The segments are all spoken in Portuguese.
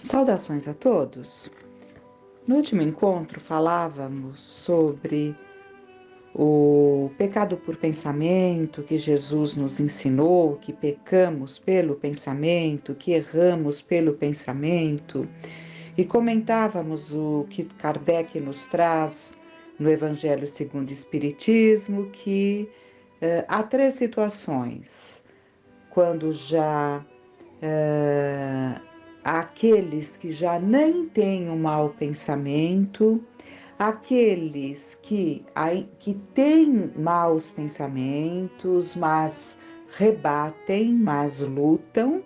Saudações a todos! No último encontro falávamos sobre o pecado por pensamento que Jesus nos ensinou, que pecamos pelo pensamento, que erramos pelo pensamento, e comentávamos o que Kardec nos traz no Evangelho segundo o Espiritismo, que há três situações, quando já aqueles que já nem têm um mau pensamento, aqueles que têm maus pensamentos, mas rebatem, mas lutam,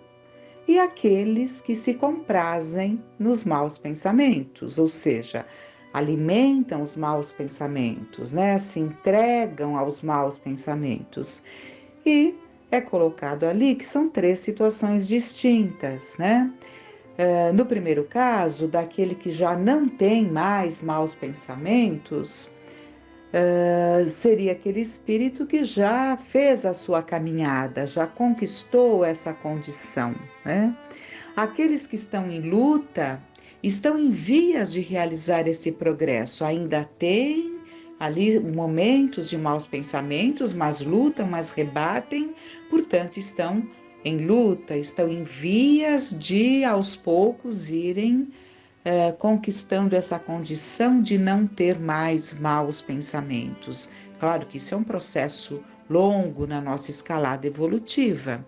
e aqueles que se comprazem nos maus pensamentos, ou seja, alimentam os maus pensamentos, né? Se entregam aos maus pensamentos. E é colocado ali que são três situações distintas, né? No primeiro caso, daquele que já não tem mais maus pensamentos, seria aquele espírito que já fez a sua caminhada, já conquistou essa condição, né? Aqueles que estão em luta estão em vias de realizar esse progresso, ainda têm ali momentos de maus pensamentos, mas lutam, mas rebatem, portanto estão em luta, estão em vias de aos poucos irem conquistando essa condição de não ter mais maus pensamentos. Claro que isso é um processo longo na nossa escalada evolutiva.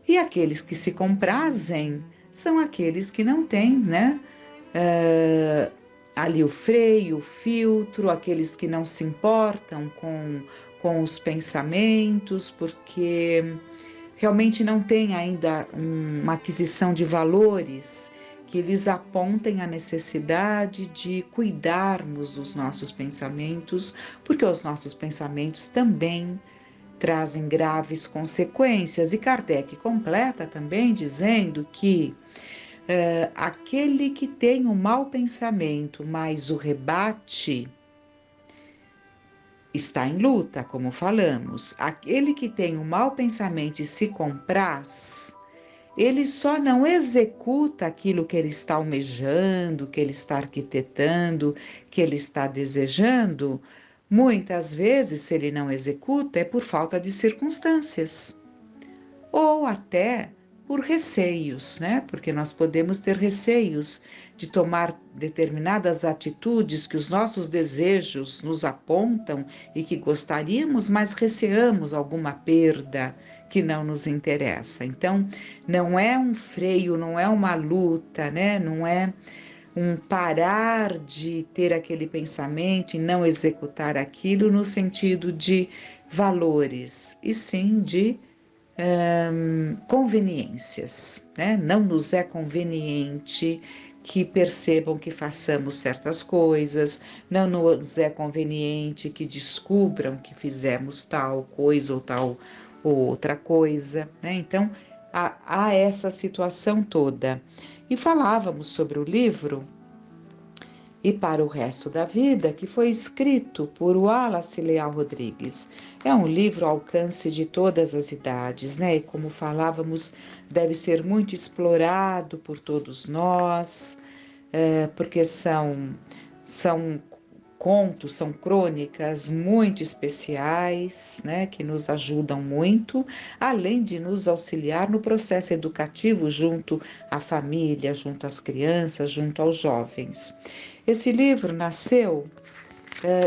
E aqueles que se comprazem são aqueles que não têm, né? Ali o freio, o filtro, aqueles que não se importam com os pensamentos, porque realmente não têm ainda uma aquisição de valores que lhes apontem a necessidade de cuidarmos dos nossos pensamentos, porque os nossos pensamentos também trazem graves consequências. E Kardec completa também dizendo que aquele que tem um mau pensamento, mas o rebate, está em luta, como falamos. Aquele que tem um mau pensamento e se compraz, ele só não executa aquilo que ele está almejando, que ele está arquitetando, que ele está desejando. Muitas vezes, se ele não executa, é por falta de circunstâncias, ou até por receios, né? Porque nós podemos ter receios de tomar determinadas atitudes que os nossos desejos nos apontam e que gostaríamos, mas receamos alguma perda que não nos interessa. Então, não é um freio, não é uma luta, né? Não é um parar de ter aquele pensamento e não executar aquilo no sentido de valores, e sim de conveniências, né? Não nos é conveniente que percebam que façamos certas coisas, não nos é conveniente que descubram que fizemos tal coisa ou tal ou outra coisa, né? Então, há essa situação toda. E falávamos sobre o livro E para o Resto da Vida, que foi escrito por Wallace Leal Rodrigues. É um livro ao alcance de todas as idades, né? E como falávamos, deve ser muito explorado por todos nós, porque são contos, são crônicas muito especiais, né, que nos ajudam muito, além de nos auxiliar no processo educativo junto à família, junto às crianças, junto aos jovens. Esse livro nasceu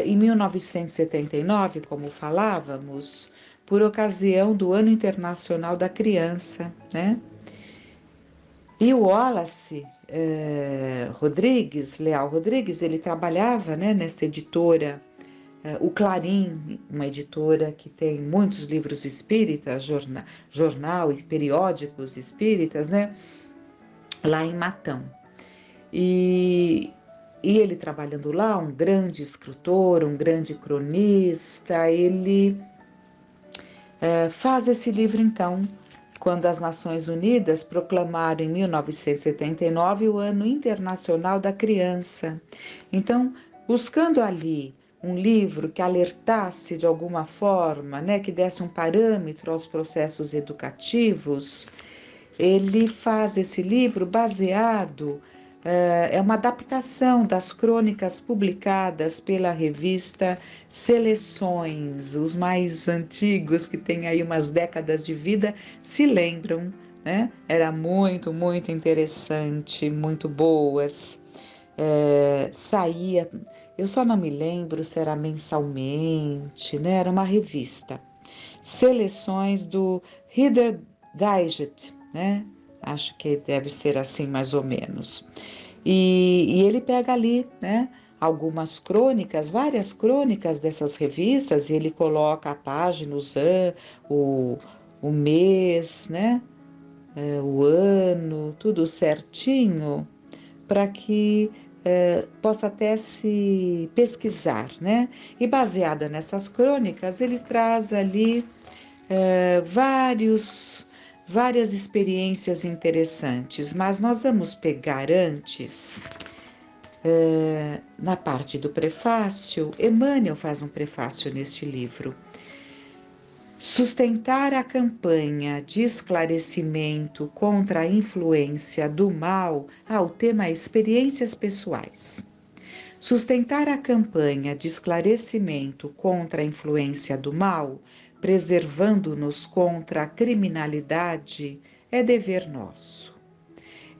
em 1979, como falávamos, por ocasião do Ano Internacional da Criança, né? E o Wallace Leal Rodrigues, ele trabalhava, né, nessa editora, o Clarim, uma editora que tem muitos livros espíritas, jornal e periódicos espíritas, né, lá em Matão. E ele trabalhando lá, um grande escritor, um grande cronista, ele faz esse livro então, quando as Nações Unidas proclamaram em 1979 o Ano Internacional da Criança. Então, buscando ali um livro que alertasse de alguma forma, né, que desse um parâmetro aos processos educativos, ele faz esse livro baseado, é uma adaptação das crônicas publicadas pela revista Seleções. Os mais antigos, que têm aí umas décadas de vida, se lembram, né? Era muito, muito interessante, muito boas. Saía, eu só não me lembro se era mensalmente, né? Era uma revista. Seleções do Reader Digest, né? Acho que deve ser assim mais ou menos. E ele pega ali, né? Algumas crônicas, várias crônicas dessas revistas, e ele coloca a página, o mês, né? O ano, tudo certinho, para que possa até se pesquisar, né? E baseada nessas crônicas, ele traz ali várias experiências interessantes, mas nós vamos pegar antes, na parte do prefácio. Emmanuel faz um prefácio neste livro. Sustentar a campanha de esclarecimento contra a influência do mal. O tema é experiências pessoais. Sustentar a campanha de esclarecimento contra a influência do mal, preservando-nos contra a criminalidade, é dever nosso.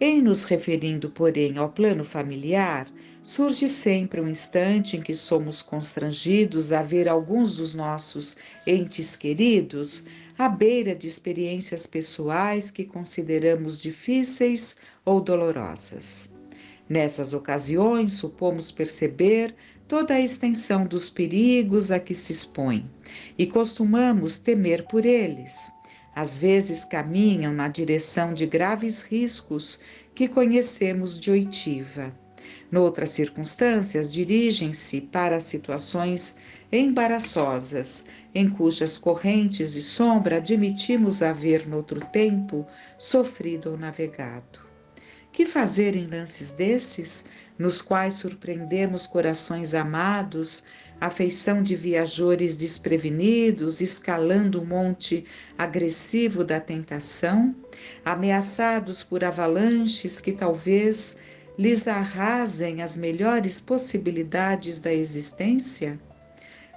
Em nos referindo, porém, ao plano familiar, surge sempre um instante em que somos constrangidos a ver alguns dos nossos entes queridos à beira de experiências pessoais que consideramos difíceis ou dolorosas. Nessas ocasiões, supomos perceber toda a extensão dos perigos a que se expõem e costumamos temer por eles. Às vezes caminham na direção de graves riscos que conhecemos de oitiva. Noutras circunstâncias, dirigem-se para situações embaraçosas, em cujas correntes de sombra admitimos haver, noutro tempo, sofrido ou navegado. Que fazer em lances desses, nos quais surpreendemos corações amados, afeição de viajores desprevenidos, escalando o monte agressivo da tentação, ameaçados por avalanches que talvez lhes arrasem as melhores possibilidades da existência?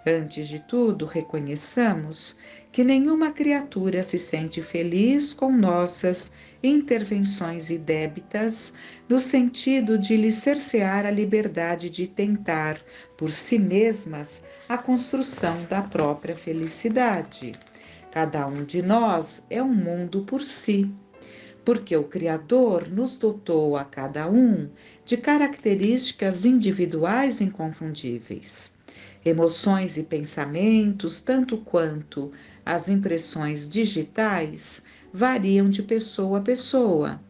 Antes de tudo, reconheçamos que nenhuma criatura se sente feliz com nossas intervenções indébitas, no sentido de lhe cercear a liberdade de tentar, por si mesmas, a construção da própria felicidade. Cada um de nós é um mundo por si, porque o Criador nos dotou a cada um de características individuais inconfundíveis. Emoções e pensamentos, tanto quanto as impressões digitais, variam de pessoa a pessoa.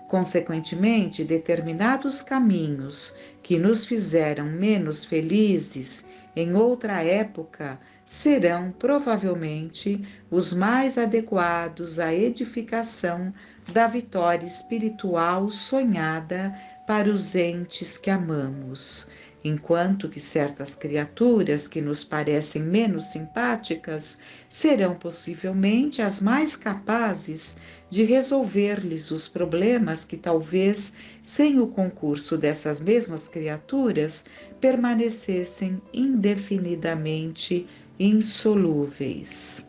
Consequentemente, determinados caminhos que nos fizeram menos felizes em outra época serão provavelmente os mais adequados à edificação da vitória espiritual sonhada para os entes que amamos, enquanto que certas criaturas que nos parecem menos simpáticas serão possivelmente as mais capazes de resolver-lhes os problemas que talvez, sem o concurso dessas mesmas criaturas, permanecessem indefinidamente insolúveis.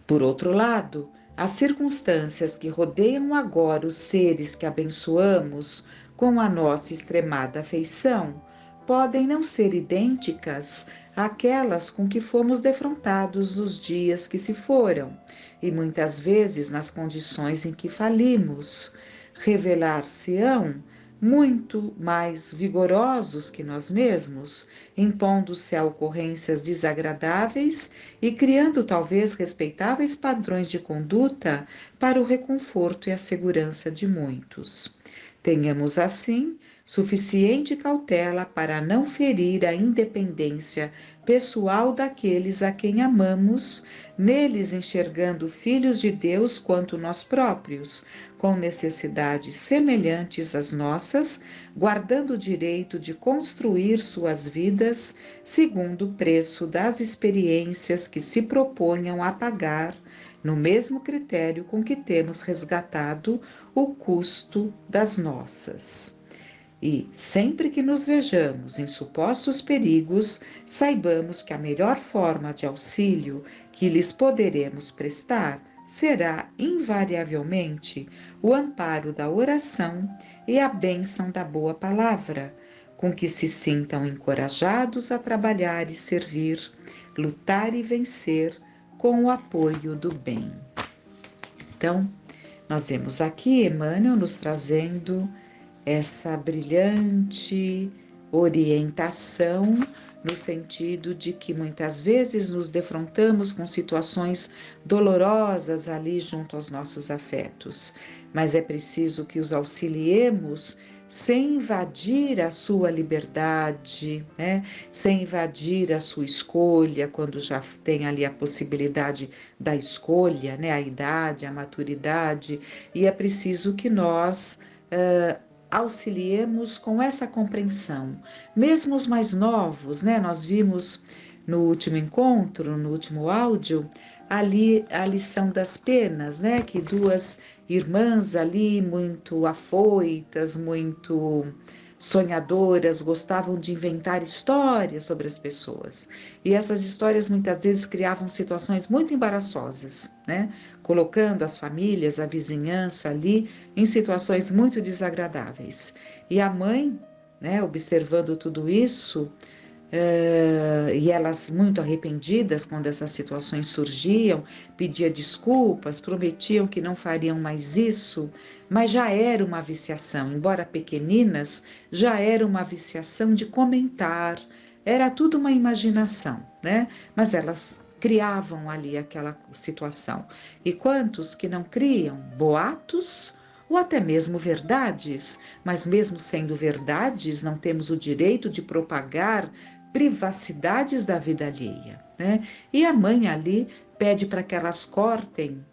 Por outro lado, as circunstâncias que rodeiam agora os seres que abençoamos com a nossa extremada afeição podem não ser idênticas àquelas com que fomos defrontados nos dias que se foram, e muitas vezes nas condições em que falimos. Revelar-se-ão muito mais vigorosos que nós mesmos, impondo-se a ocorrências desagradáveis e criando talvez respeitáveis padrões de conduta para o reconforto e a segurança de muitos. Tenhamos, assim, suficiente cautela para não ferir a independência pessoal daqueles a quem amamos, neles enxergando filhos de Deus quanto nós próprios, com necessidades semelhantes às nossas, guardando o direito de construir suas vidas segundo o preço das experiências que se proponham a pagar, no mesmo critério com que temos resgatado o custo das nossas. E, sempre que nos vejamos em supostos perigos, saibamos que a melhor forma de auxílio que lhes poderemos prestar será, invariavelmente, o amparo da oração e a bênção da boa palavra, com que se sintam encorajados a trabalhar e servir, lutar e vencer com o apoio do bem. Então, nós vemos aqui Emmanuel nos trazendo essa brilhante orientação no sentido de que muitas vezes nos defrontamos com situações dolorosas ali junto aos nossos afetos, mas é preciso que os auxiliemos sem invadir a sua liberdade, né? Sem invadir a sua escolha, quando já tem ali a possibilidade da escolha, né? A idade, a maturidade, e é preciso que nós auxiliemos com essa compreensão. Mesmo os mais novos, né? Nós vimos no último encontro, no último áudio, ali a lição das penas, né? Que duas irmãs ali muito afoitas, muito sonhadoras, gostavam de inventar histórias sobre as pessoas. E essas histórias muitas vezes criavam situações muito embaraçosas, né? Colocando as famílias, a vizinhança ali em situações muito desagradáveis. E a mãe, né, observando tudo isso, e elas muito arrependidas quando essas situações surgiam, pedia desculpas, prometiam que não fariam mais isso, mas já era uma viciação, embora pequeninas, já era uma viciação de comentar, era tudo uma imaginação, né? Mas elas criavam ali aquela situação. E quantos que não criam boatos ou até mesmo verdades, mas mesmo sendo verdades, não temos o direito de propagar privacidades da vida alheia, né? E a mãe ali pede para que elas cortem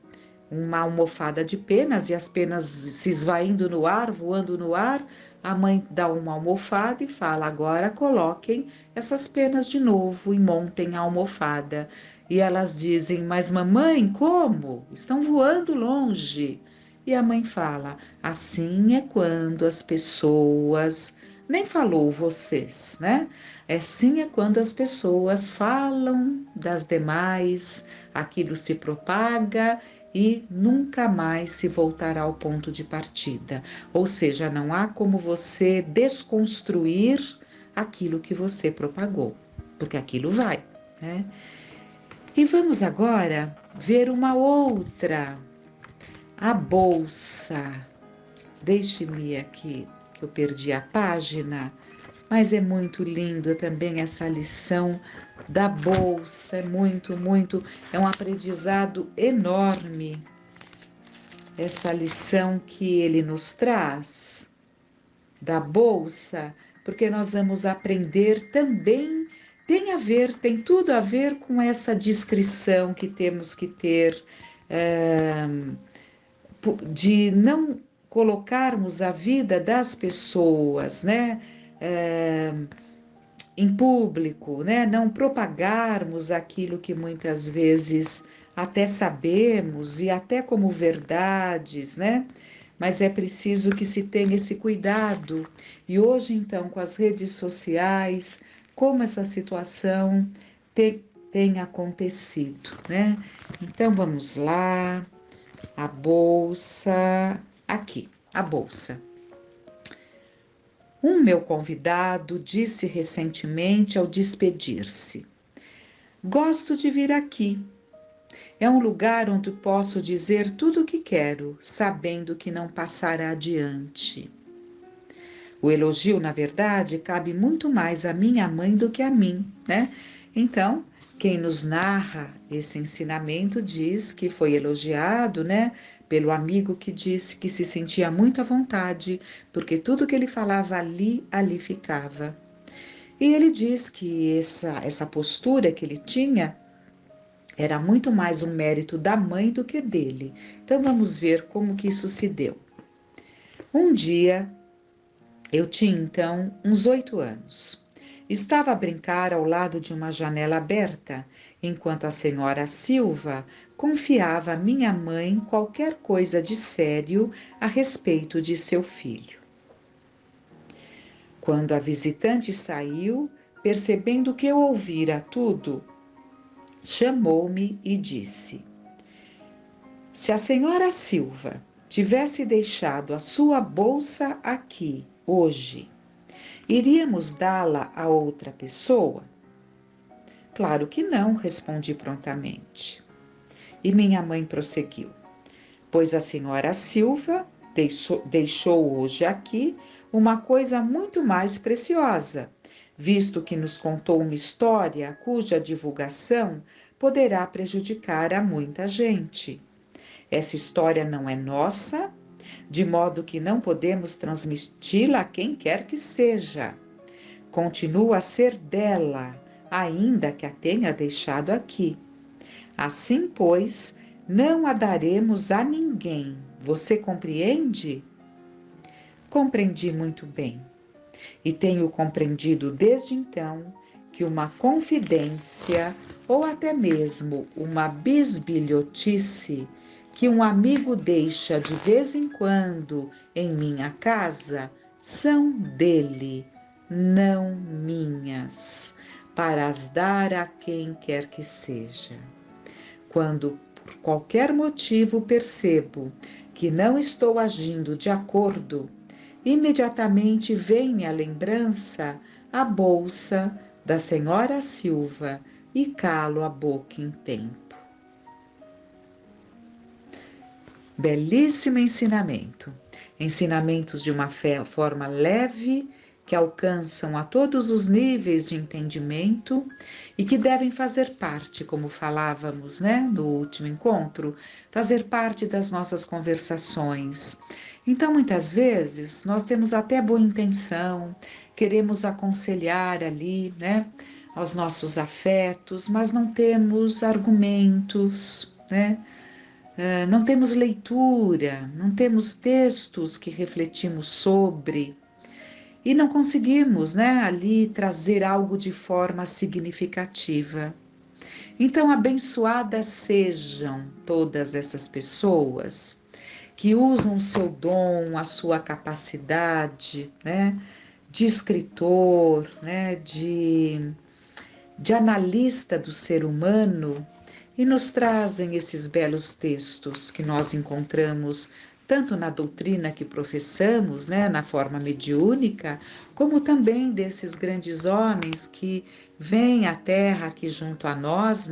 uma almofada de penas e as penas se esvaindo no ar, voando no ar. A mãe dá uma almofada e fala: agora coloquem essas penas de novo e montem a almofada. E elas dizem: mas mamãe, como? Estão voando longe. E a mãe fala: assim é quando as pessoas, nem falou vocês, né? Assim é quando as pessoas falam das demais, aquilo se propaga e nunca mais se voltará ao ponto de partida. Ou seja, não há como você desconstruir aquilo que você propagou, porque aquilo vai, né? E vamos agora ver uma outra, a bolsa. Deixe-me aqui, que eu perdi a página, mas é muito linda também essa lição da bolsa, é é um aprendizado enorme, essa lição que ele nos traz da bolsa, porque nós vamos aprender também, tem tudo a ver com essa discrição que temos que ter, de não colocarmos a vida das pessoas, né, em público, né, não propagarmos aquilo que muitas vezes até sabemos e até como verdades, né, mas é preciso que se tenha esse cuidado. E hoje, então, com as redes sociais, como essa situação tem acontecido, né? Então, vamos lá. A bolsa, aqui, a bolsa. Um meu convidado disse recentemente ao despedir-se: gosto de vir aqui. É um lugar onde posso dizer tudo o que quero, sabendo que não passará adiante. O elogio, na verdade, cabe muito mais à minha mãe do que a mim, né? Então, quem nos narra esse ensinamento diz que foi elogiado, né, pelo amigo que disse que se sentia muito à vontade, porque tudo que ele falava ali ficava. E ele diz que essa postura que ele tinha era muito mais um mérito da mãe do que dele. Então vamos ver como que isso se deu. Um dia, eu tinha então uns 8 anos. Estava a brincar ao lado de uma janela aberta, enquanto a senhora Silva confiava à minha mãe qualquer coisa de sério a respeito de seu filho. Quando a visitante saiu, percebendo que eu ouvira tudo, chamou-me e disse: Se a senhora Silva tivesse deixado a sua bolsa aqui hoje, iríamos dá-la a outra pessoa? Claro que não, respondi prontamente. E minha mãe prosseguiu: Pois a senhora Silva deixou hoje aqui uma coisa muito mais preciosa, visto que nos contou uma história cuja divulgação poderá prejudicar a muita gente. Essa história não é nossa, de modo que não podemos transmiti-la a quem quer que seja. Continua a ser dela, ainda que a tenha deixado aqui. Assim, pois, não a daremos a ninguém. Você compreende? Compreendi muito bem. E tenho compreendido desde então que uma confidência ou até mesmo uma bisbilhotice que um amigo deixa de vez em quando em minha casa são dele, não minhas, para as dar a quem quer que seja. Quando por qualquer motivo percebo que não estou agindo de acordo, imediatamente vem-me à lembrança a bolsa da senhora Silva e calo a boca em tempo. Belíssimo ensinamento. Ensinamentos de uma forma leve, que alcançam a todos os níveis de entendimento e que devem fazer parte, como falávamos, no último encontro, fazer parte das nossas conversações. Então, muitas vezes, nós temos até boa intenção, queremos aconselhar ali, aos nossos afetos, mas não temos argumentos, não temos leitura, não temos textos que refletimos sobre e não conseguimos, ali trazer algo de forma significativa. Então, abençoadas sejam todas essas pessoas que usam o seu dom, a sua capacidade, de escritor, de analista do ser humano e nos trazem esses belos textos que nós encontramos tanto na doutrina que professamos, na forma mediúnica, como também desses grandes homens que vêm à Terra aqui junto a nós,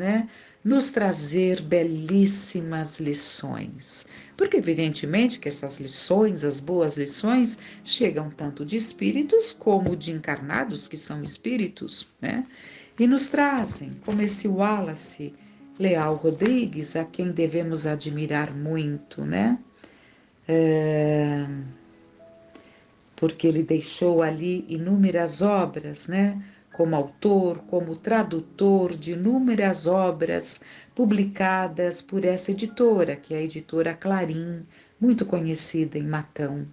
nos trazer belíssimas lições. Porque evidentemente que essas lições, as boas lições, chegam tanto de espíritos como de encarnados que são espíritos, e nos trazem, como esse Wallace Leal Rodrigues, a quem devemos admirar muito, porque ele deixou ali inúmeras obras, como autor, como tradutor de inúmeras obras publicadas por essa editora, que é a editora Clarim, muito conhecida em Matão,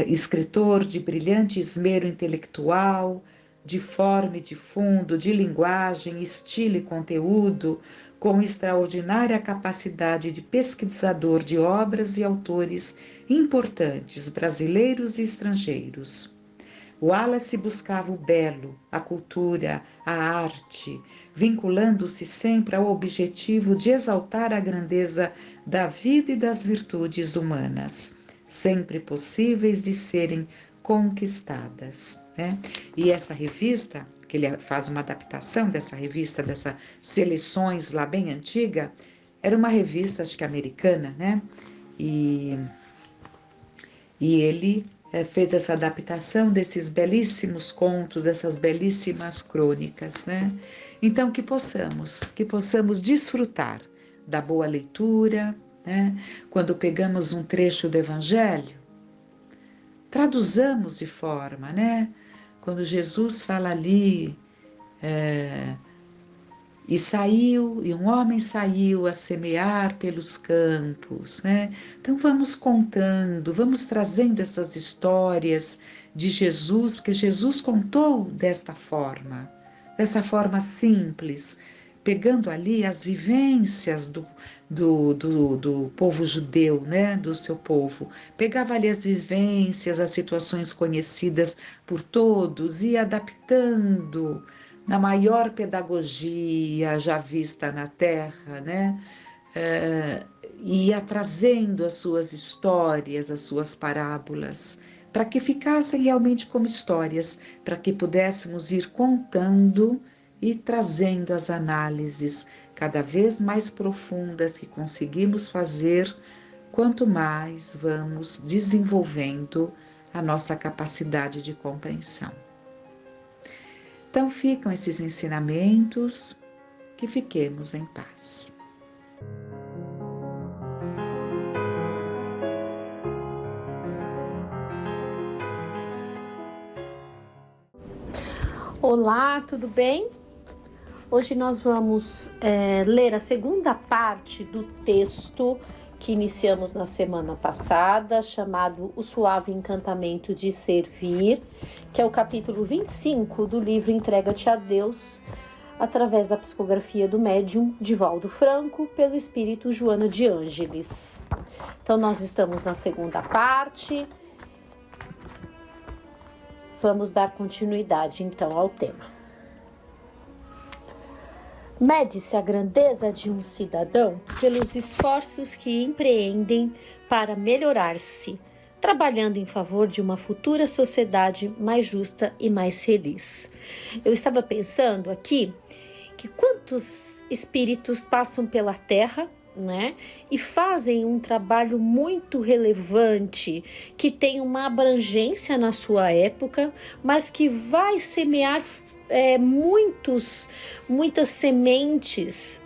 escritor de brilhante esmero intelectual, de forma e de fundo, de linguagem, estilo e conteúdo, com extraordinária capacidade de pesquisador de obras e autores importantes, brasileiros e estrangeiros. Wallace buscava o belo, a cultura, a arte, vinculando-se sempre ao objetivo de exaltar a grandeza da vida e das virtudes humanas, sempre possíveis de serem conquistadas. E essa revista, que ele faz uma adaptação dessa revista, dessas seleções lá bem antiga, era uma revista, acho que americana, E ele fez essa adaptação desses belíssimos contos, essas belíssimas crônicas, Então que possamos desfrutar da boa leitura, Quando pegamos um trecho do Evangelho, traduzamos de forma, quando Jesus fala ali, e um homem saiu a semear pelos campos, né? Então vamos contando, vamos trazendo essas histórias de Jesus, porque Jesus contou dessa forma simples, pegando ali as vivências do povo judeu, né? Do seu povo. Pegava ali as vivências, as situações conhecidas por todos e adaptando na maior pedagogia já vista na Terra, né? Ia trazendo as suas histórias, as suas parábolas, para que ficassem realmente como histórias, para que pudéssemos ir contando e trazendo as análises cada vez mais profundas que conseguimos fazer, quanto mais vamos desenvolvendo a nossa capacidade de compreensão. Então ficam esses ensinamentos, que fiquemos em paz. Olá, tudo bem? Hoje nós vamos ler a segunda parte do texto que iniciamos na semana passada, chamado O Suave Encantamento de Servir, que é o capítulo 25 do livro Entrega-te a Deus, através da psicografia do médium Divaldo Franco, pelo espírito Joana de Ângeles. Então nós estamos na segunda parte. Vamos dar continuidade então ao tema. Mede-se a grandeza de um cidadão pelos esforços que empreendem para melhorar-se, trabalhando em favor de uma futura sociedade mais justa e mais feliz. Eu estava pensando aqui que quantos espíritos passam pela Terra, né, e fazem um trabalho muito relevante, que tem uma abrangência na sua época, mas que vai semear muitas sementes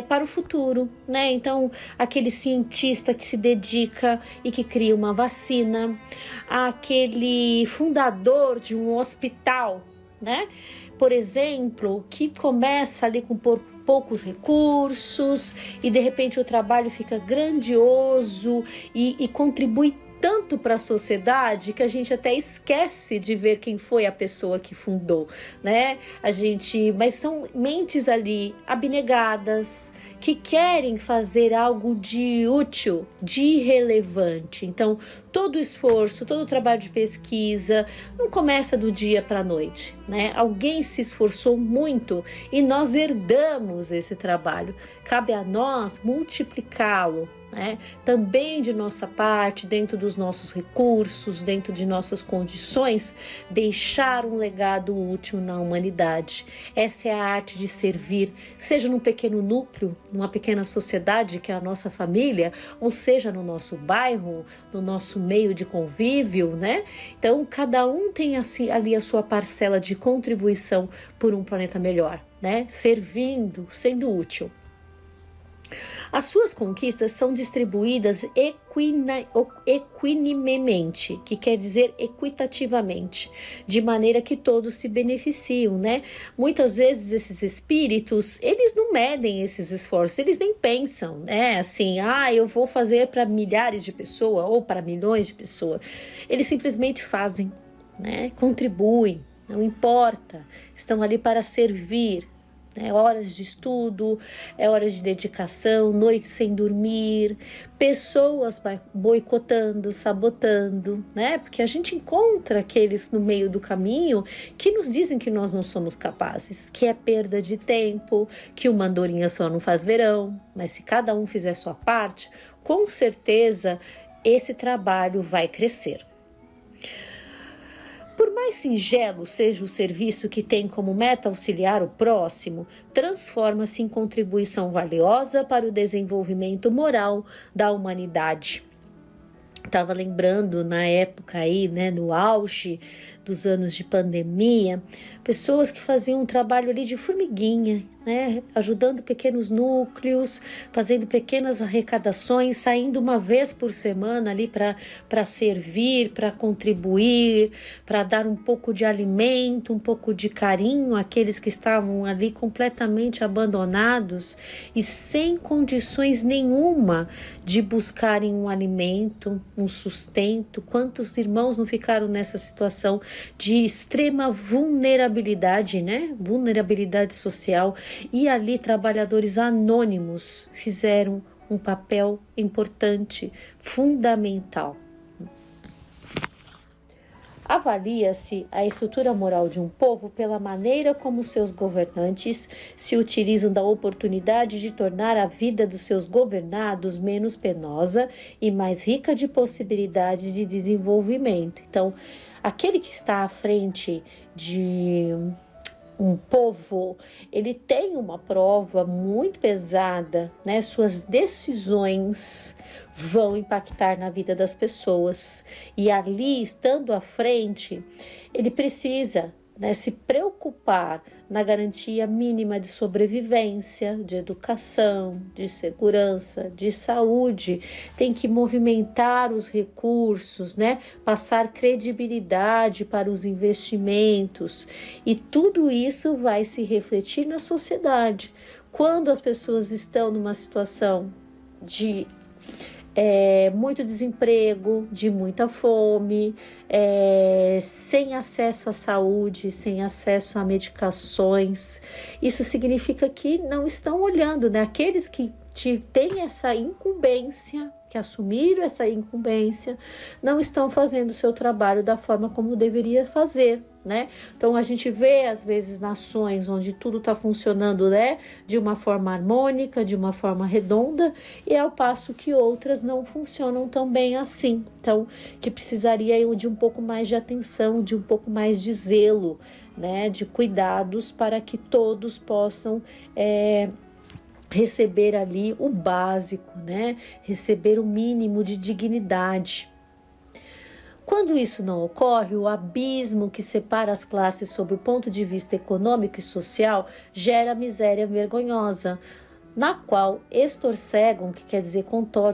para o futuro, né? Então, aquele cientista que se dedica e que cria uma vacina, aquele fundador de um hospital, né? Por exemplo, que começa ali com poucos recursos e de repente o trabalho fica grandioso e contribui tanto para a sociedade que a gente até esquece de ver quem foi a pessoa que fundou, né? Mas são mentes ali abnegadas, que querem fazer algo de útil, de relevante. Então, todo o esforço, todo o trabalho de pesquisa não começa do dia para a noite, né? Alguém se esforçou muito e nós herdamos esse trabalho. Cabe a nós multiplicá-lo, né? Também de nossa parte, dentro dos nossos recursos, dentro de nossas condições, deixar um legado útil na humanidade. Essa é a arte de servir, seja num pequeno núcleo, numa pequena sociedade que é a nossa família, ou seja no nosso bairro, no nosso meio de convívio, né? Então, cada um tem ali a sua parcela de contribuição por um planeta melhor, né? Servindo, sendo útil. As suas conquistas são distribuídas equanimemente, que quer dizer equitativamente, de maneira que todos se beneficiam, né? Muitas vezes esses espíritos, eles não medem esses esforços, eles nem pensam, né? Assim, eu vou fazer para milhares de pessoas ou para milhões de pessoas. Eles simplesmente fazem, né? Contribuem, não importa, estão ali para servir. Horas de estudo, horas de dedicação, noites sem dormir, pessoas boicotando, sabotando, né? Porque a gente encontra aqueles no meio do caminho que nos dizem que nós não somos capazes, que é perda de tempo, que uma andorinha só não faz verão, mas se cada um fizer sua parte, com certeza esse trabalho vai crescer. Por mais singelo seja o serviço que tem como meta auxiliar o próximo, transforma-se em contribuição valiosa para o desenvolvimento moral da humanidade. Estava lembrando na época aí, né, no auge dos anos de pandemia, pessoas que faziam um trabalho ali de formiguinha, né? Ajudando pequenos núcleos, fazendo pequenas arrecadações, saindo uma vez por semana ali para servir, para contribuir, para dar um pouco de alimento, um pouco de carinho àqueles que estavam ali completamente abandonados e sem condições nenhuma de buscarem um alimento, um sustento. Quantos irmãos não ficaram nessa situação de extrema vulnerabilidade, né? Vulnerabilidade social. E ali trabalhadores anônimos fizeram um papel importante, fundamental. Avalia-se a estrutura moral de um povo pela maneira como seus governantes se utilizam da oportunidade de tornar a vida dos seus governados menos penosa e mais rica de possibilidades de desenvolvimento. Então, aquele que está à frente de um povo, ele tem uma prova muito pesada, né? Suas decisões vão impactar na vida das pessoas. E ali, estando à frente, ele precisa, né, se preocupar na garantia mínima de sobrevivência, de educação, de segurança, de saúde. Tem que movimentar os recursos, né? Passar credibilidade para os investimentos. E tudo isso vai se refletir na sociedade. Quando as pessoas estão numa situação de muito desemprego, de muita fome, sem acesso à saúde, sem acesso a medicações. Isso significa que não estão olhando, né? Aqueles que têm essa incumbência, que assumiram essa incumbência, não estão fazendo o seu trabalho da forma como deveria fazer, né? Então a gente vê às vezes nações onde tudo está funcionando, né, de uma forma harmônica, de uma forma redonda, e ao passo que outras não funcionam tão bem assim. Então que precisaria de um pouco mais de atenção, de um pouco mais de zelo, né, de cuidados para que todos possam receber ali o básico, né? Receber o mínimo de dignidade. Quando isso não ocorre, o abismo que separa as classes sob o ponto de vista econômico e social gera miséria vergonhosa, na qual estorcegam, que quer dizer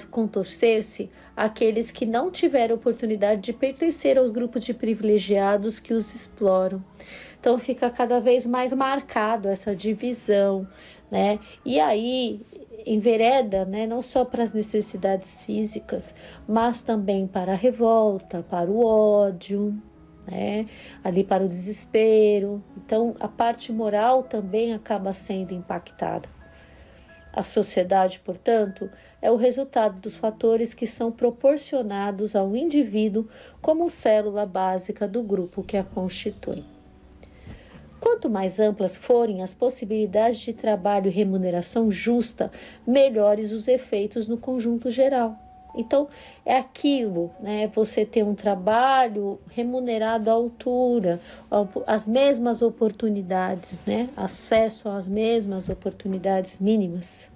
contorcer-se, aqueles que não tiveram oportunidade de pertencer aos grupos de privilegiados que os exploram. Então fica cada vez mais marcado essa divisão, né? E aí envereda, né, não só para as necessidades físicas, mas também para a revolta, para o ódio, né? Ali para o desespero. Então a parte moral também acaba sendo impactada. A sociedade, portanto, é o resultado dos fatores que são proporcionados ao indivíduo como célula básica do grupo que a constitui. Quanto mais amplas forem as possibilidades de trabalho e remuneração justa, melhores os efeitos no conjunto geral. Então, é aquilo, né? Você ter um trabalho remunerado à altura, as mesmas oportunidades, né? Acesso às mesmas oportunidades mínimas.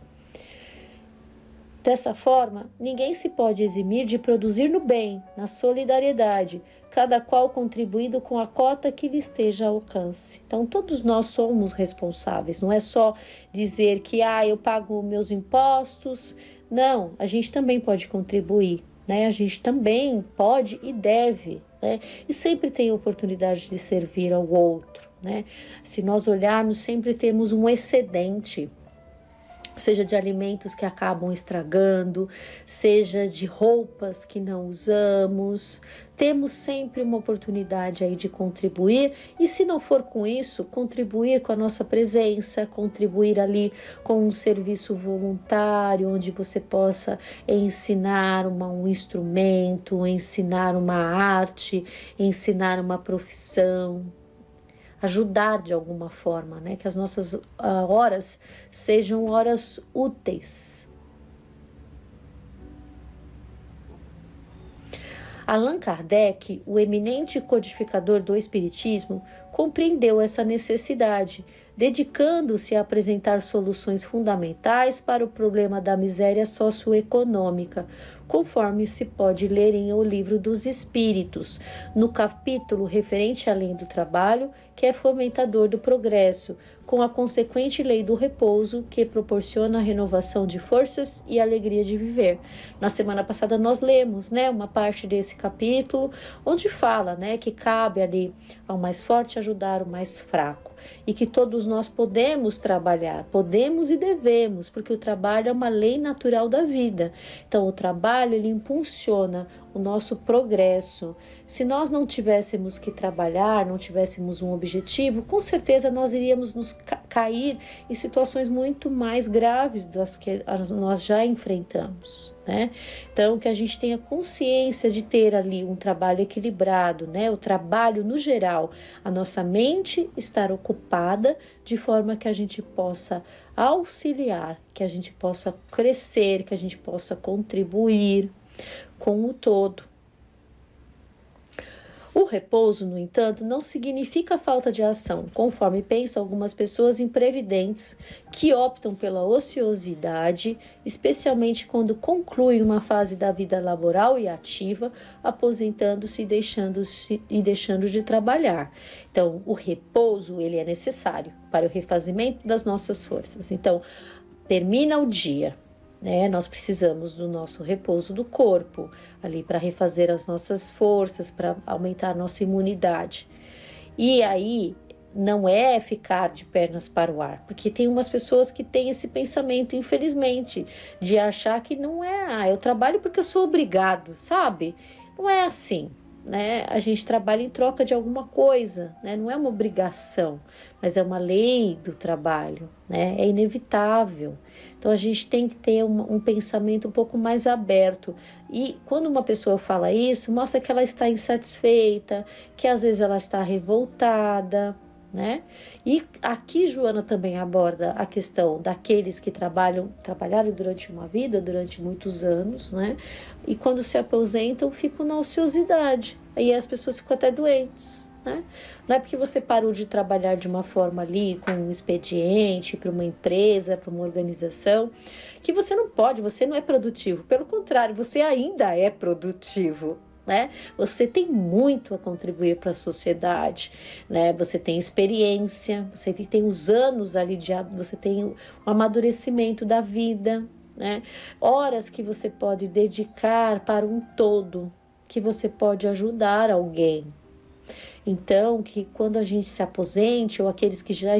Dessa forma, ninguém se pode eximir de produzir no bem, na solidariedade, cada qual contribuindo com a cota que lhe esteja ao alcance. Então, todos nós somos responsáveis, não é só dizer que eu pago meus impostos. Não, a gente também pode contribuir, né? A gente também pode e deve, né? E sempre tem oportunidade de servir ao outro, né? Se nós olharmos, sempre temos um excedente, seja de alimentos que acabam estragando, seja de roupas que não usamos. Temos sempre uma oportunidade aí de contribuir, e se não for com isso, contribuir com a nossa presença, contribuir ali com um serviço voluntário, onde você possa ensinar um instrumento, ensinar uma arte, ensinar uma profissão, ajudar de alguma forma, né? Que as nossas horas sejam horas úteis. Allan Kardec, o eminente codificador do Espiritismo, compreendeu essa necessidade, dedicando-se a apresentar soluções fundamentais para o problema da miséria socioeconômica, conforme se pode ler em O Livro dos Espíritos, no capítulo referente à lei do trabalho, que é fomentador do progresso, com a consequente lei do repouso, que proporciona a renovação de forças e alegria de viver. Na semana passada nós lemos, uma parte desse capítulo, onde fala, que cabe ali ao mais forte ajudar o mais fraco, e que todos nós podemos trabalhar, podemos e devemos, porque o trabalho é uma lei natural da vida. Então, o trabalho, ele impulsiona o nosso progresso. Se nós não tivéssemos que trabalhar, não tivéssemos um objetivo, com certeza nós iríamos nos cair em situações muito mais graves das que nós já enfrentamos, Então, que a gente tenha consciência de ter ali um trabalho equilibrado, o trabalho no geral, a nossa mente estar ocupada de forma que a gente possa auxiliar, que a gente possa crescer, que a gente possa contribuir com o todo. O repouso, no entanto, não significa falta de ação, conforme pensam algumas pessoas imprevidentes que optam pela ociosidade, especialmente quando concluem uma fase da vida laboral e ativa, aposentando-se e deixando de trabalhar. Então, o repouso, ele é necessário para o refazimento das nossas forças. Então, termina o dia, nós precisamos do nosso repouso do corpo, ali para refazer as nossas forças, para aumentar a nossa imunidade. E aí, não é ficar de pernas para o ar, porque tem umas pessoas que têm esse pensamento, infelizmente, de achar que não é, eu trabalho porque eu sou obrigado, sabe? Não é assim. A gente trabalha em troca de alguma coisa, não é uma obrigação, mas é uma lei do trabalho, é inevitável. Então a gente tem que ter um pensamento um pouco mais aberto, e quando uma pessoa fala isso, mostra que ela está insatisfeita, que às vezes ela está revoltada, E aqui Joana também aborda a questão daqueles que trabalharam durante uma vida, durante muitos anos, E quando se aposentam, ficam na ociosidade. Aí as pessoas ficam até doentes, Não é porque você parou de trabalhar de uma forma ali, com um expediente, para uma empresa, para uma organização, que você não pode, você não é produtivo. Pelo contrário, você ainda é produtivo. Você tem muito a contribuir para a sociedade, Você tem experiência, você tem os anos ali, você tem o amadurecimento da vida, Horas que você pode dedicar para um todo, que você pode ajudar alguém. Então, que quando a gente se aposente, ou aqueles que já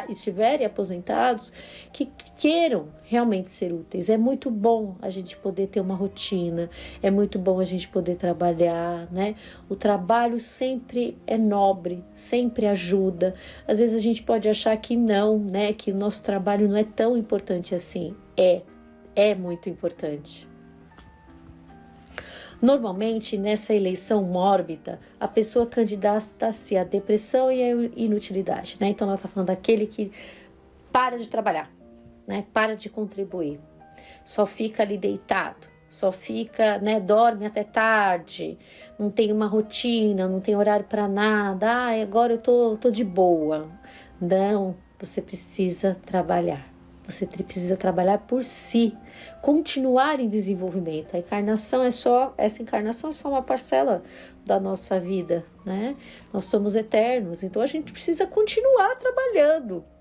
estiverem aposentados, que queiram realmente ser úteis. É muito bom a gente poder ter uma rotina, é muito bom a gente poder trabalhar, O trabalho sempre é nobre, sempre ajuda. Às vezes a gente pode achar que não, que o nosso trabalho não é tão importante assim. É muito importante. Normalmente, nessa eleição mórbida, a pessoa candidata-se à depressão e à inutilidade, Então, ela está falando daquele que para de trabalhar, Para de contribuir. Só fica ali deitado, só fica, dorme até tarde, não tem uma rotina, não tem horário para nada. Agora eu tô de boa. Não, você precisa trabalhar. Você precisa trabalhar por si, continuar em desenvolvimento. Essa encarnação é só uma parcela da nossa vida, Nós somos eternos, então a gente precisa continuar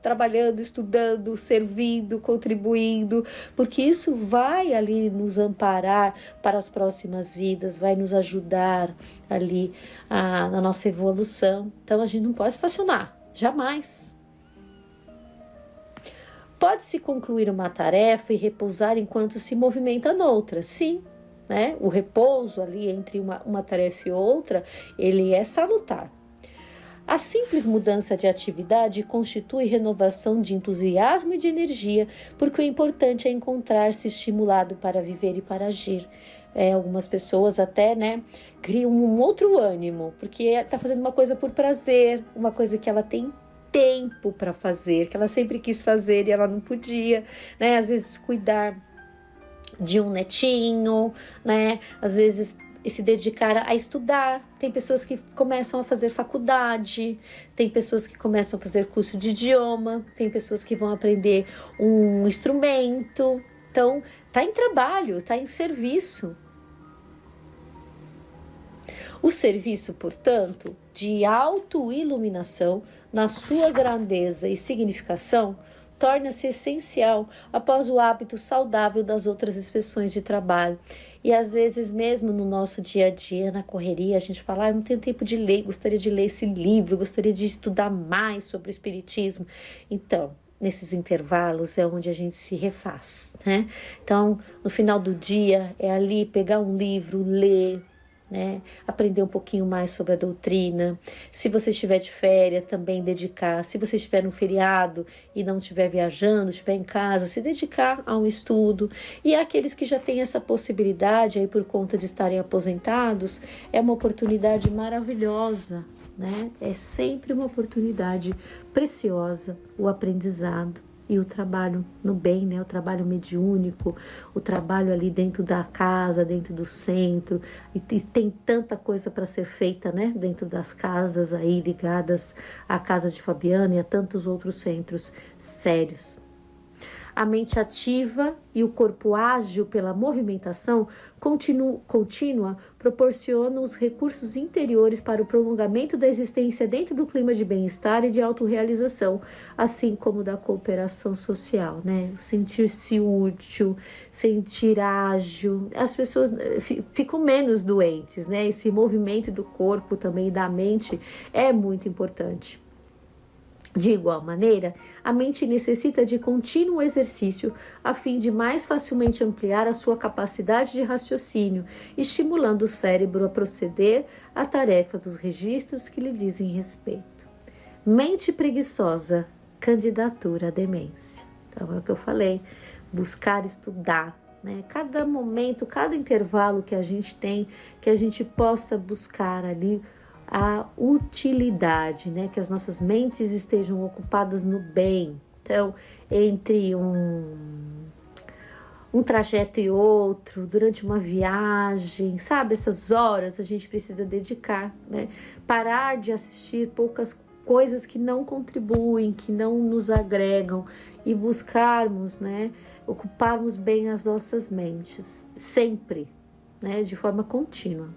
trabalhando, estudando, servindo, contribuindo, porque isso vai ali nos amparar para as próximas vidas, vai nos ajudar ali na nossa evolução. Então a gente não pode estacionar, jamais. Pode-se concluir uma tarefa e repousar enquanto se movimenta noutra, sim, O repouso ali entre uma tarefa e outra, ele é salutar. A simples mudança de atividade constitui renovação de entusiasmo e de energia, porque o importante é encontrar-se estimulado para viver e para agir. Algumas pessoas até, criam um outro ânimo, porque está fazendo uma coisa por prazer, uma coisa que ela tem tempo para fazer, que ela sempre quis fazer e ela não podia, Às vezes cuidar de um netinho, Às vezes se dedicar a estudar. Tem pessoas que começam a fazer faculdade, tem pessoas que começam a fazer curso de idioma, tem pessoas que vão aprender um instrumento. Então, está em trabalho, está em serviço. O serviço, portanto, de autoiluminação, na sua grandeza e significação, torna-se essencial após o hábito saudável das outras expressões de trabalho. E às vezes mesmo no nosso dia a dia, na correria, a gente fala, não tenho tempo de ler, gostaria de ler esse livro, gostaria de estudar mais sobre o espiritismo. Então, nesses intervalos é onde a gente se refaz, né? Então, no final do dia, é ali pegar um livro, ler, né? Aprender um pouquinho mais sobre a doutrina. Se você estiver de férias, também dedicar. Se você estiver no feriado e não estiver viajando, estiver em casa, se dedicar a um estudo. E aqueles que já têm essa possibilidade aí por conta de estarem aposentados, é uma oportunidade maravilhosa, né? É sempre uma oportunidade preciosa o aprendizado. E o trabalho no bem, né? O trabalho mediúnico, o trabalho ali dentro da casa, dentro do centro. E tem tanta coisa para ser feita, né? Dentro das casas aí ligadas à Casa de Fabiana e a tantos outros centros sérios. A mente ativa e o corpo ágil pela movimentação contínua proporcionam os recursos interiores para o prolongamento da existência dentro do clima de bem-estar e de autorrealização, assim como da cooperação social, né? Sentir-se útil, sentir ágil, as pessoas ficam menos doentes, né? Esse movimento do corpo também e da mente é muito importante. De igual maneira, a mente necessita de contínuo exercício a fim de mais facilmente ampliar a sua capacidade de raciocínio, estimulando o cérebro a proceder à tarefa dos registros que lhe dizem respeito. Mente preguiçosa, candidatura à demência. Então, é o que eu falei, buscar estudar, né? Cada momento, cada intervalo que a gente tem, que a gente possa buscar ali a utilidade, né? Que as nossas mentes estejam ocupadas no bem. Então, entre um trajeto e outro, durante uma viagem, sabe? Essas horas a gente precisa dedicar, né? Parar de assistir poucas coisas que não contribuem, que não nos agregam e buscarmos, né? Ocuparmos bem as nossas mentes, sempre, né? De forma contínua.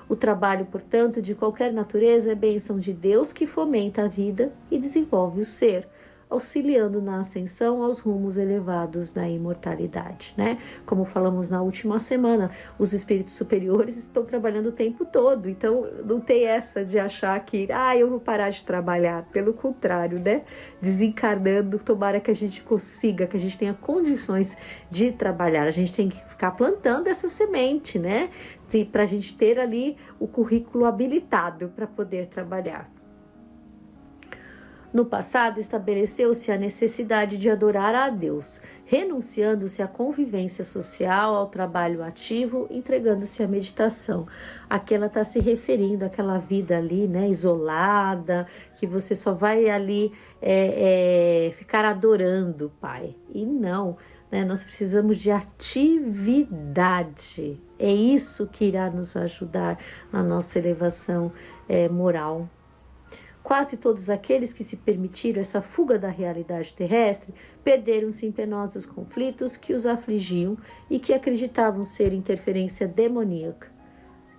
O trabalho, portanto, de qualquer natureza é bênção de Deus que fomenta a vida e desenvolve o ser, auxiliando na ascensão aos rumos elevados da imortalidade, né? Como falamos na última semana, os espíritos superiores estão trabalhando o tempo todo, então não tem essa de achar que, eu vou parar de trabalhar, pelo contrário, né? Desencarnando, tomara que a gente consiga, que a gente tenha condições de trabalhar, a gente tem que ficar plantando essa semente, né? Para a gente ter ali o currículo habilitado para poder trabalhar. No passado, estabeleceu-se a necessidade de adorar a Deus, renunciando-se à convivência social, ao trabalho ativo, entregando-se à meditação. Aqui ela está se referindo àquela vida ali, né, isolada, que você só vai ali ficar adorando o Pai. E não, né, nós precisamos de atividade. É isso que irá nos ajudar na nossa elevação moral. Quase todos aqueles que se permitiram essa fuga da realidade terrestre perderam-se em penosos conflitos que os afligiam e que acreditavam ser interferência demoníaca.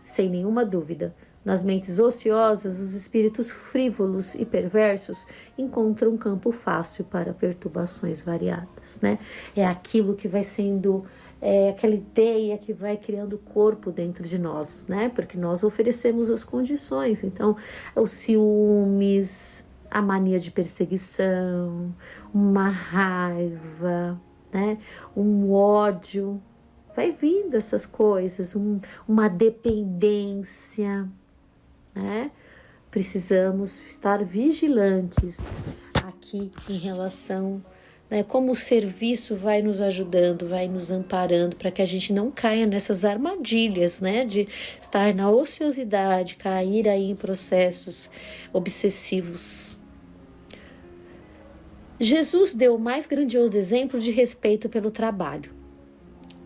Sem nenhuma dúvida, nas mentes ociosas, os espíritos frívolos e perversos encontram um campo fácil para perturbações variadas, né? É aquilo que vai sendo... aquela ideia que vai criando corpo dentro de nós, né? Porque nós oferecemos as condições. Então, os ciúmes, a mania de perseguição, uma raiva, né? Um ódio. Vai vindo essas coisas, uma dependência, né? Precisamos estar vigilantes aqui em relação, né, como o serviço vai nos ajudando, vai nos amparando para que a gente não caia nessas armadilhas, né, de estar na ociosidade, cair aí em processos obsessivos. Jesus deu o mais grandioso exemplo de respeito pelo trabalho.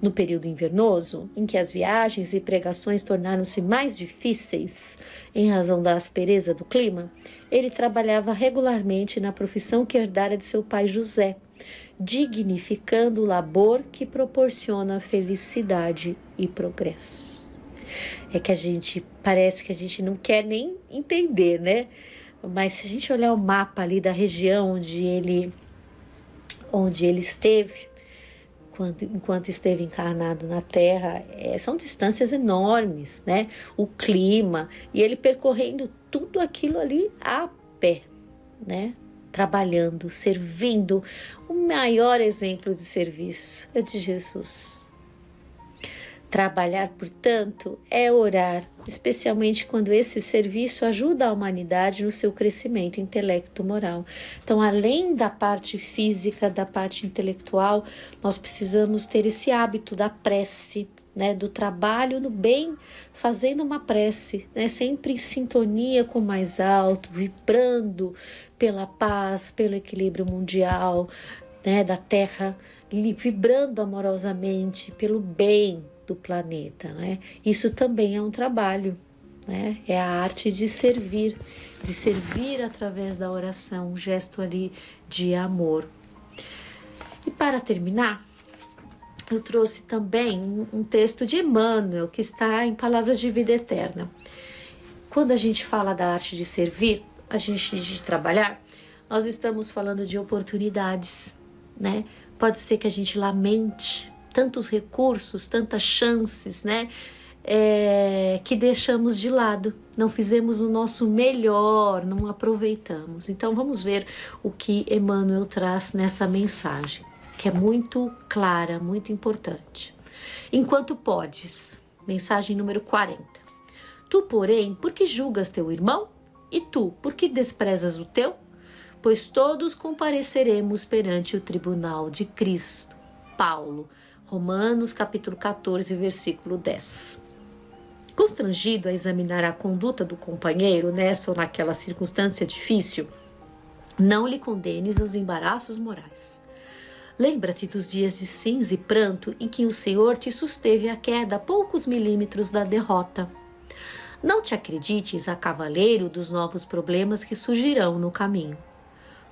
No período invernoso, em que as viagens e pregações tornaram-se mais difíceis em razão da aspereza do clima, ele trabalhava regularmente na profissão que herdara de seu pai José, dignificando o labor que proporciona felicidade e progresso. É que parece que a gente não quer nem entender, né? Mas se a gente olhar o mapa ali da região onde ele esteve, enquanto esteve encarnado na Terra, são distâncias enormes, né? O clima, e ele percorrendo tudo aquilo ali a pé, né? Trabalhando, servindo. O maior exemplo de serviço é de Jesus. Trabalhar, portanto, é orar, especialmente quando esse serviço ajuda a humanidade no seu crescimento intelecto-moral. Então, além da parte física, da parte intelectual, nós precisamos ter esse hábito da prece, né, do trabalho no bem, fazendo uma prece, né, sempre em sintonia com o mais alto, vibrando pela paz, pelo equilíbrio mundial, né, da Terra, vibrando amorosamente pelo bem do planeta, né? Isso também é um trabalho, né? É a arte de servir através da oração, um gesto ali de amor. E para terminar, eu trouxe também um texto de Emmanuel, que está em Palavras de Vida Eterna. Quando a gente fala da arte de servir, de trabalhar, nós estamos falando de oportunidades, né? Pode ser que a gente lamente tantos recursos, tantas chances, né? Que deixamos de lado, não fizemos o nosso melhor, não aproveitamos. Então vamos ver o que Emmanuel traz nessa mensagem, que é muito clara, muito importante. Enquanto podes, mensagem número 40. Tu, porém, por que julgas teu irmão? E tu, por que desprezas o teu? Pois todos compareceremos perante o tribunal de Cristo. Paulo, Romanos capítulo 14, versículo 10. Constrangido a examinar a conduta do companheiro nessa ou naquela circunstância difícil, não lhe condenes os embaraços morais. Lembra-te dos dias de cinza e pranto em que o Senhor te susteve a queda a poucos milímetros da derrota. Não te acredites a cavaleiro dos novos problemas que surgirão no caminho.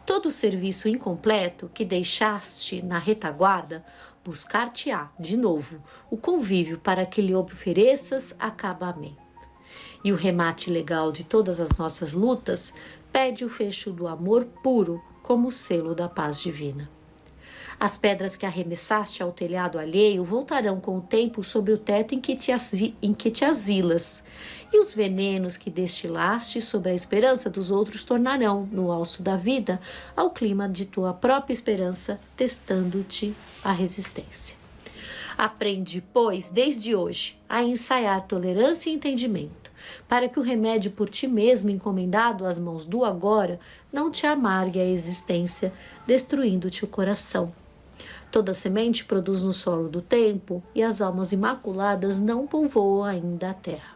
Todo o serviço incompleto que deixaste na retaguarda, buscar-te-á, de novo, o convívio para que lhe ofereças acabamento. E o remate legal de todas as nossas lutas pede o fecho do amor puro como selo da paz divina. As pedras que arremessaste ao telhado alheio voltarão com o tempo sobre o teto em que te asilas, e os venenos que destilaste sobre a esperança dos outros tornarão, no alço da vida, ao clima de tua própria esperança, testando-te a resistência. Aprende, pois, desde hoje, a ensaiar tolerância e entendimento, para que o remédio por ti mesmo encomendado às mãos do agora não te amargue a existência, destruindo-te o coração. Toda semente produz no solo do tempo, e as almas imaculadas não povoam ainda a terra.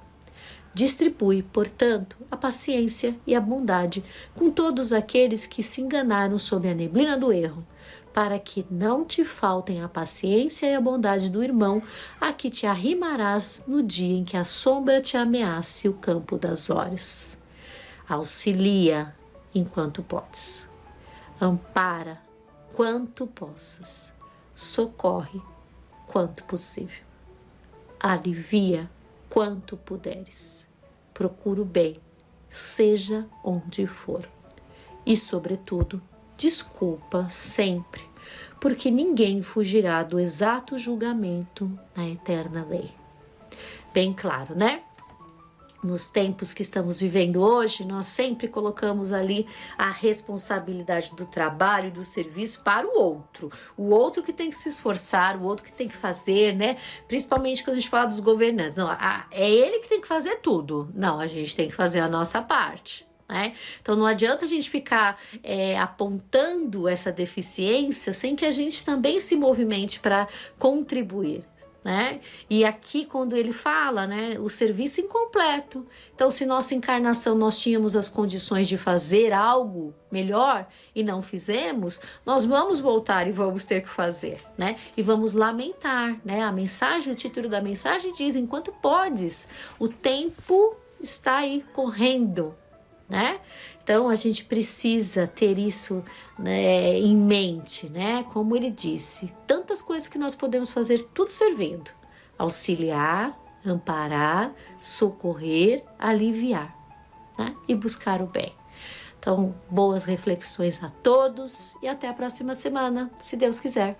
Distribui, portanto, a paciência e a bondade com todos aqueles que se enganaram sob a neblina do erro, para que não te faltem a paciência e a bondade do irmão a que te arrimarás no dia em que a sombra te ameace o campo das horas. Auxilia enquanto podes. Ampara quanto possas. Socorre quanto possível. Alivia quanto puderes. Procura o bem, seja onde for. E, sobretudo, desculpa sempre, porque ninguém fugirá do exato julgamento na eterna lei. Bem claro, né? Nos tempos que estamos vivendo hoje, nós sempre colocamos ali a responsabilidade do trabalho e do serviço para o outro que tem que se esforçar, o outro que tem que fazer, né? Principalmente quando a gente fala dos governantes. Não, é ele que tem que fazer tudo. Não, a gente tem que fazer a nossa parte, né? Então não adianta a gente ficar apontando essa deficiência sem que a gente também se movimente para contribuir, né? E aqui quando ele fala, né, o serviço incompleto. Então, se nossa encarnação nós tínhamos as condições de fazer algo melhor e não fizemos, nós vamos voltar e vamos ter que fazer, né? E vamos lamentar, né? A mensagem, o título da mensagem diz: enquanto podes, o tempo está aí correndo, né? Então a gente precisa ter isso, né, em mente, né? Como ele disse, tantas coisas que nós podemos fazer, tudo servindo: auxiliar, amparar, socorrer, aliviar, né? E buscar o bem. Então, boas reflexões a todos e até a próxima semana, se Deus quiser.